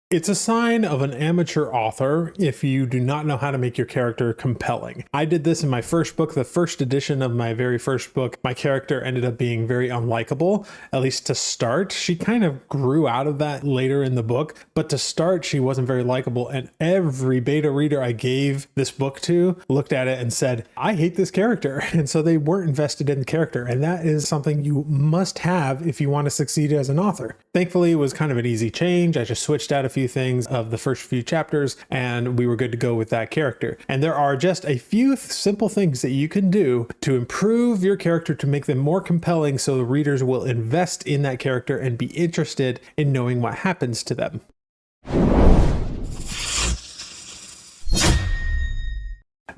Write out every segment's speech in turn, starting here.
It's a sign of an amateur author if you do not know how to make your character compelling. I did this in my first book, the first edition of my very first book. My character ended up being very unlikable, at least to start. She kind of grew out of that later in the book, but to start, she wasn't very likable. And every beta reader I gave this book to looked at it and said, I hate this character. And so they weren't invested in the character. And that is something you must have if you want to succeed as an author. Thankfully, it was kind of an easy change. I just switched out a few things of the first few chapters and we were good to go with that character. And there are just a few simple things that you can do to improve your character to make them more compelling so the readers will invest in that character and be interested in knowing what happens to them.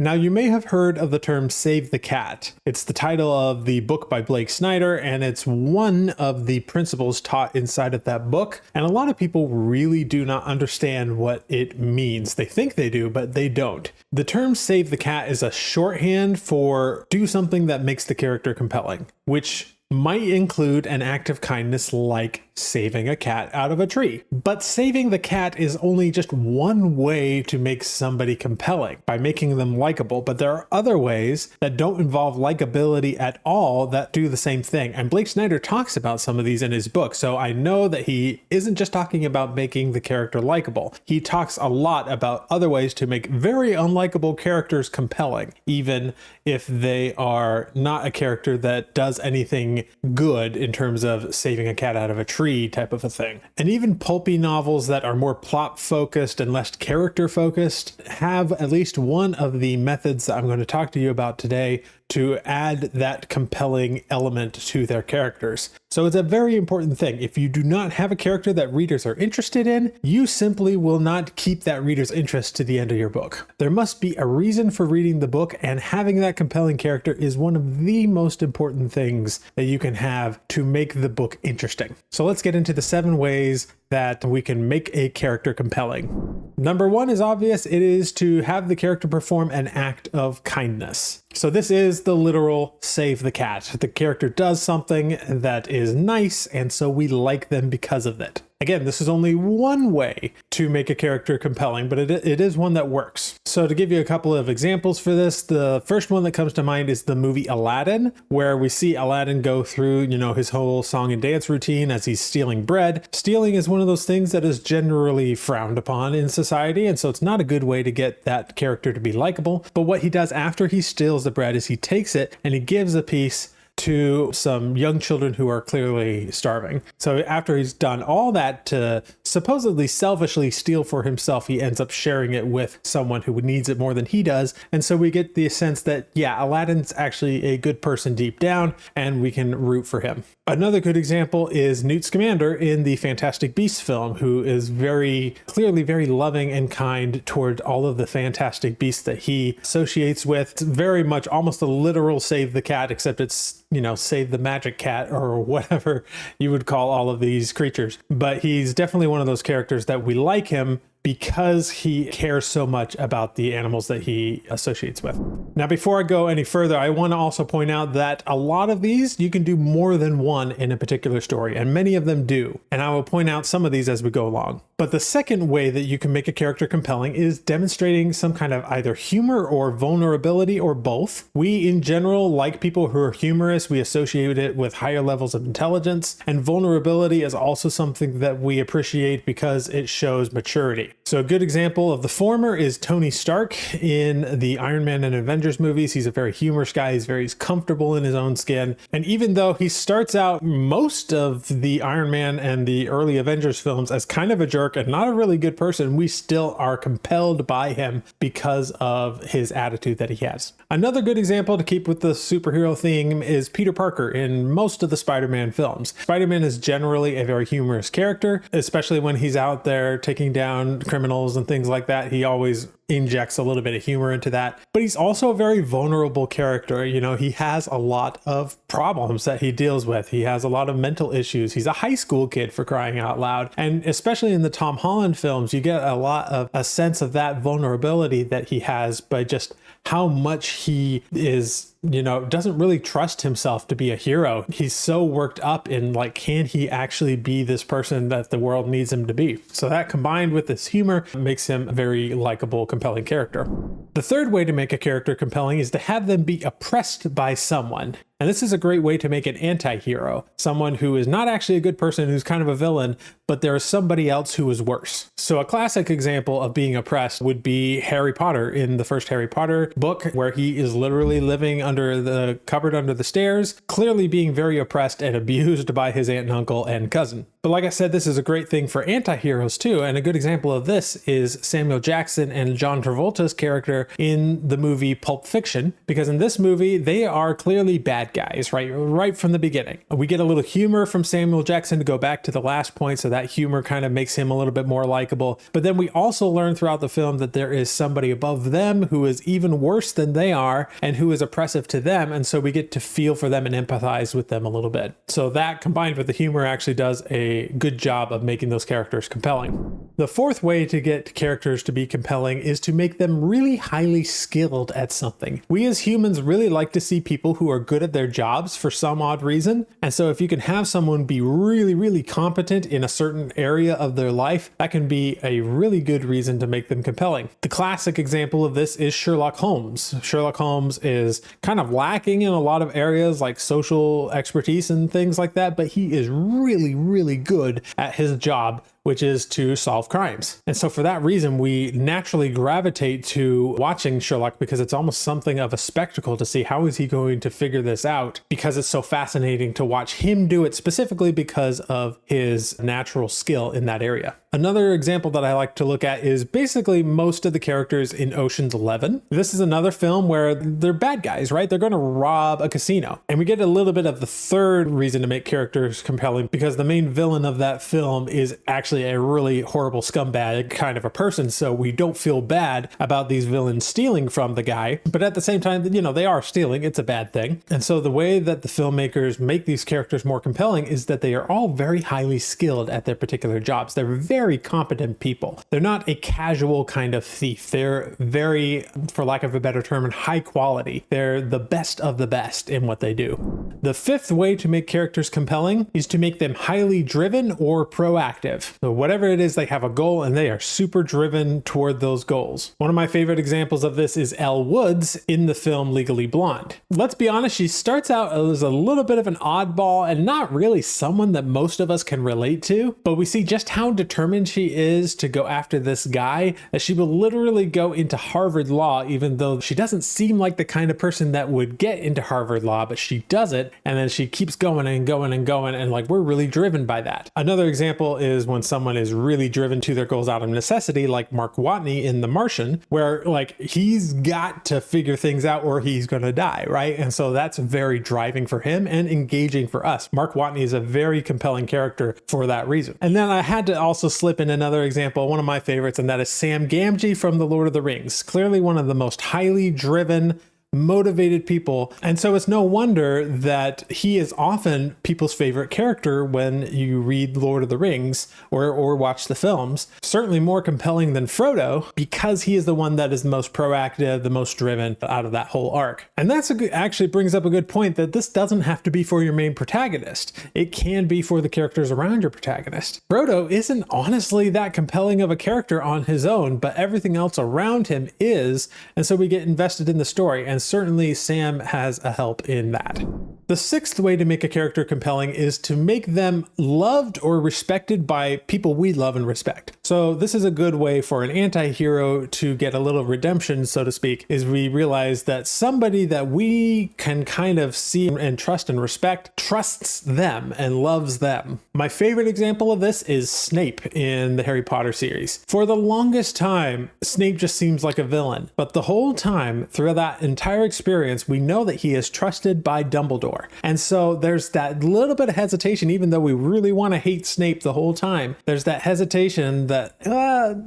Now, you may have heard of the term save the cat. It's the title of the book by Blake Snyder, and it's one of the principles taught inside of that book. And a lot of people really do not understand what it means. They think they do, but they don't. The term save the cat is a shorthand for do something that makes the character compelling, which might include an act of kindness like saving a cat out of a tree. But saving the cat is only just one way to make somebody compelling, by making them likable. But there are other ways that don't involve likability at all that do the same thing. And Blake Snyder talks about some of these in his book. So I know that he isn't just talking about making the character likable. He talks a lot about other ways to make very unlikable characters compelling, even if they are not a character that does anything good in terms of saving a cat out of a tree type of a thing. And even pulpy novels that are more plot focused and less character focused have at least one of the methods that I'm going to talk to you about today to add that compelling element to their characters. So it's a very important thing. If you do not have a character that readers are interested in, you simply will not keep that reader's interest to the end of your book. There must be a reason for reading the book, and having that compelling character is one of the most important things that you can have to make the book interesting. So let's get into the 7 ways that we can make a character compelling. Number 1 is obvious. It is to have the character perform an act of kindness. So this is the literal save the cat. The character does something that is nice, and so we like them because of it. Again, this is only one way to make a character compelling, but it is one that works. So to give you a couple of examples for this, the first one that comes to mind is the movie Aladdin, where we see Aladdin go through, his whole song and dance routine as he's stealing bread. Stealing is one of those things that is generally frowned upon in society, and so it's not a good way to get that character to be likable. But what he does after he steals the bread is he takes it and he gives a piece to some young children who are clearly starving. So after he's done all that to supposedly selfishly steal for himself, he ends up sharing it with someone who needs it more than he does. And so we get the sense that, yeah, Aladdin's actually a good person deep down, and we can root for him. Another good example is Newt Scamander in the Fantastic Beasts film, who is very clearly very loving and kind toward all of the fantastic beasts that he associates with. It's very much almost a literal save the cat, except it's, save the magic cat or whatever you would call all of these creatures. But he's definitely one of those characters that we like him because he cares so much about the animals that he associates with. Now, before I go any further, I want to also point out that a lot of these, you can do more than one in a particular story, and many of them do. And I will point out some of these as we go along. But the second way that you can make a character compelling is demonstrating some kind of either humor or vulnerability or both. We, in general, like people who are humorous. We associate it with higher levels of intelligence. And vulnerability is also something that we appreciate because it shows maturity. So a good example of the former is Tony Stark in the Iron Man and Avengers movies. He's a very humorous guy. He's comfortable in his own skin. And even though he starts out most of the Iron Man and the early Avengers films as kind of a jerk and not a really good person, we still are compelled by him because of his attitude that he has. Another good example to keep with the superhero theme is Peter Parker in most of the Spider-Man films. Spider-Man is generally a very humorous character, especially when he's out there taking down criminals and things like that. He always injects a little bit of humor into that, but he's also a very vulnerable character. He has a lot of problems that he deals with. He has a lot of mental issues. He's a high school kid, for crying out loud. And especially in the Tom Holland films, you get a lot of a sense of that vulnerability that he has by just how much he is, doesn't really trust himself to be a hero. He's so worked up in like, can he actually be this person that the world needs him to be? So that combined with this humor makes him a very likable, compelling character. The third way to make a character compelling is to have them be oppressed by someone. And this is a great way to make an anti-hero, someone who is not actually a good person, who's kind of a villain, but there is somebody else who is worse. So a classic example of being oppressed would be Harry Potter in the first Harry Potter book, where he is literally living under the cupboard under the stairs, clearly being very oppressed and abused by his aunt and uncle and cousin. But like I said, this is a great thing for anti-heroes too. And a good example of this is Samuel Jackson and John Travolta's character in the movie Pulp Fiction, because in this movie, they are clearly bad guys, right from the beginning. We get a little humor from Samuel Jackson to go back to the last point, so that humor kind of makes him a little bit more likable. But then we also learn throughout the film that there is somebody above them who is even worse than they are and who is oppressive to them. And so we get to feel for them and empathize with them a little bit. So that combined with the humor actually does a good job of making those characters compelling. The fourth way to get characters to be compelling is to make them really highly skilled at something. We as humans really like to see people who are good at their jobs for some odd reason. And so if you can have someone be really, really competent in a certain area of their life, that can be a really good reason to make them compelling. The classic example of this is Sherlock Holmes. Sherlock Holmes is kind of lacking in a lot of areas like social expertise and things like that, but he is really, really good at his job, which is to solve crimes. And so for that reason, we naturally gravitate to watching Sherlock, because it's almost something of a spectacle to see how is he going to figure this out, because it's so fascinating to watch him do it, specifically because of his natural skill in that area. Another example that I like to look at is basically most of the characters in Ocean's 11. This is another film where they're bad guys, right? They're going to rob a casino. And we get a little bit of the third reason to make characters compelling, because the main villain of that film is actually a really horrible scumbag kind of a person. So we don't feel bad about these villains stealing from the guy. But at the same time, they are stealing. It's a bad thing. And so the way that the filmmakers make these characters more compelling is that they are all very highly skilled at their particular jobs. They're very competent people. They're not a casual kind of thief. They're very, for lack of a better term, high quality. They're the best of the best in what they do. The fifth way to make characters compelling is to make them highly driven or proactive. So whatever it is, they have a goal and they are super driven toward those goals. One of my favorite examples of this is Elle Woods in the film Legally Blonde. Let's be honest, she starts out as a little bit of an oddball and not really someone that most of us can relate to, but we see just how determined she is to go after this guy, that she will literally go into Harvard Law, even though she doesn't seem like the kind of person that would get into Harvard Law, but she does it, and then she keeps going and going and going, and like, we're really driven by that. Another example is when someone is really driven to their goals out of necessity, like Mark Watney in The Martian, where like he's got to figure things out or he's going to die, right? And so that's very driving for him and engaging for us. Mark Watney is a very compelling character for that reason. And then I had to also slip in another example, one of my favorites, and that is Sam Gamgee from The Lord of the Rings. Clearly one of the most highly driven, motivated people. And so it's no wonder that he is often people's favorite character when you read Lord of the Rings or watch the films. Certainly more compelling than Frodo, because he is the one that is the most proactive, the most driven out of that whole arc. And that's actually brings up a good point, that this doesn't have to be for your main protagonist. It can be for the characters around your protagonist. Frodo isn't honestly that compelling of a character on his own, but everything else around him is. And so we get invested in the story. And certainly Sam has a help in that. The sixth way to make a character compelling is to make them loved or respected by people we love and respect. So this is a good way for an anti-hero to get a little redemption, so to speak, is we realize that somebody that we can kind of see and trust and respect trusts them and loves them. My favorite example of this is Snape in the Harry Potter series. For the longest time, Snape just seems like a villain, but the whole time through that entire experience, we know that he is trusted by Dumbledore. And so there's that little bit of hesitation, even though we really want to hate Snape the whole time, there's that hesitation that that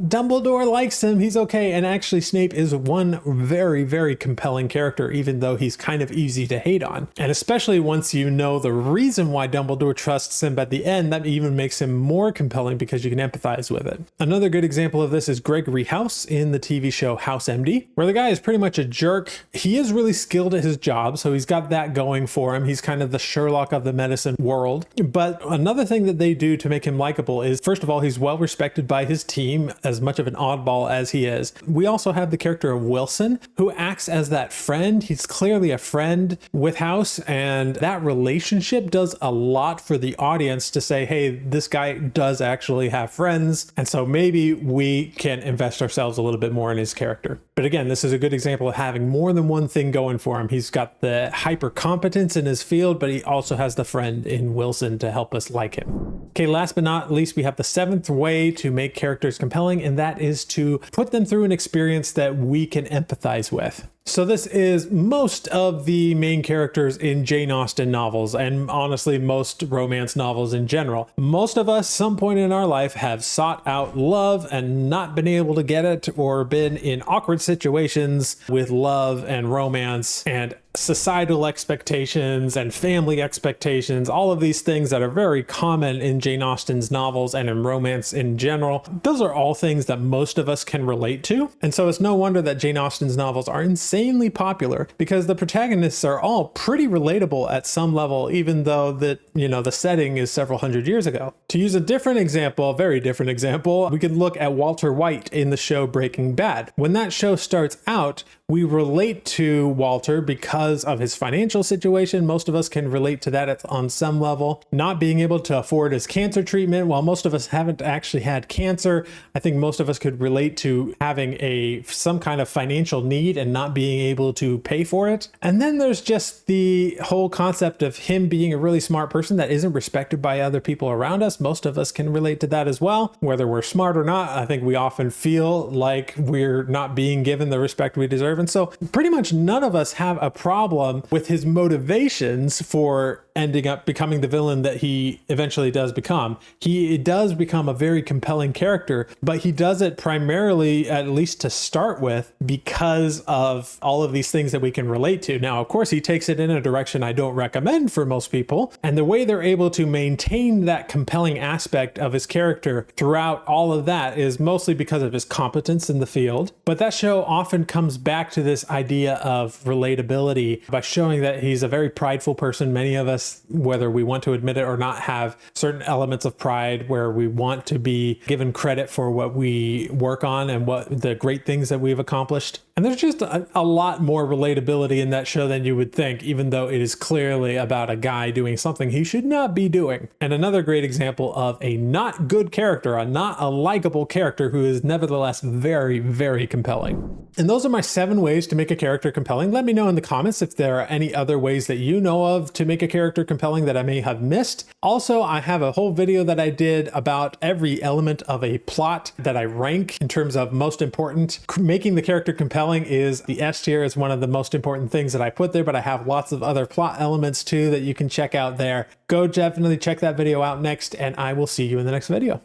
Dumbledore likes him, he's okay. And actually Snape is one very, very compelling character, even though he's kind of easy to hate on. And especially once you know the reason why Dumbledore trusts him at the end, that even makes him more compelling because you can empathize with it. Another good example of this is Gregory House in the TV show House MD, where the guy is pretty much a jerk. He is really skilled at his job, so he's got that going for him. He's kind of the Sherlock of the medicine world. But another thing that they do to make him likable is, first of all, he's well respected by his team, as much of an oddball as he is. We also have the character of Wilson, who acts as that friend. He's clearly a friend with House, and that relationship does a lot for the audience to say, hey, this guy does actually have friends, and so maybe we can invest ourselves a little bit more in his character. But again, this is a good example of having more than one thing going for him. He's got the hyper competence in his field, but he also has the friend in Wilson to help us like him. Okay, last but not least, we have the seventh way to make characters compelling, and that is to put them through an experience that we can empathize with. So this is most of the main characters in Jane Austen novels, and honestly most romance novels in general. Most of us, some point in our life, have sought out love and not been able to get it, or been in awkward situations with love and romance and societal expectations and family expectations, all of these things that are very common in Jane Austen's novels and in romance in general. Those are all things that most of us can relate to. And so it's no wonder that Jane Austen's novels are insanely popular, because the protagonists are all pretty relatable at some level, even though that, the setting is several hundred years ago. To use a different example, a very different example, we can look at Walter White in the show Breaking Bad. When that show starts out, we relate to Walter because of his financial situation. Most of us can relate to that on some level. Not being able to afford his cancer treatment, while most of us haven't actually had cancer, I think most of us could relate to having some kind of financial need and not being able to pay for it. And then there's just the whole concept of him being a really smart person that isn't respected by other people around us. Most of us can relate to that as well. Whether we're smart or not, I think we often feel like we're not being given the respect we deserve. And so pretty much none of us have a problem with his motivations for ending up becoming the villain that he eventually does become. He does become a very compelling character, but he does it primarily, at least to start with, because of all of these things that we can relate to. Now, of course, he takes it in a direction I don't recommend for most people, and the way they're able to maintain that compelling aspect of his character throughout all of that is mostly because of his competence in the field. But that show often comes back to this idea of relatability by showing that he's a very prideful person. Many of us, whether we want to admit it or not, have certain elements of pride where we want to be given credit for what we work on and what the great things that we've accomplished. And there's just a lot more relatability in that show than you would think, even though it is clearly about a guy doing something he should not be doing. And another great example of a not good character, a not a likable character who is nevertheless very, very compelling. And those are my 7 ways to make a character compelling. Let me know in the comments if there are any other ways that you know of to make a character compelling that I may have missed. Also, I have a whole video that I did about every element of a plot that I rank in terms of most important. Making the character compelling is the S tier, is one of the most important things that I put there, but I have lots of other plot elements too that you can check out there. Go definitely check that video out next, and I will see you in the next video.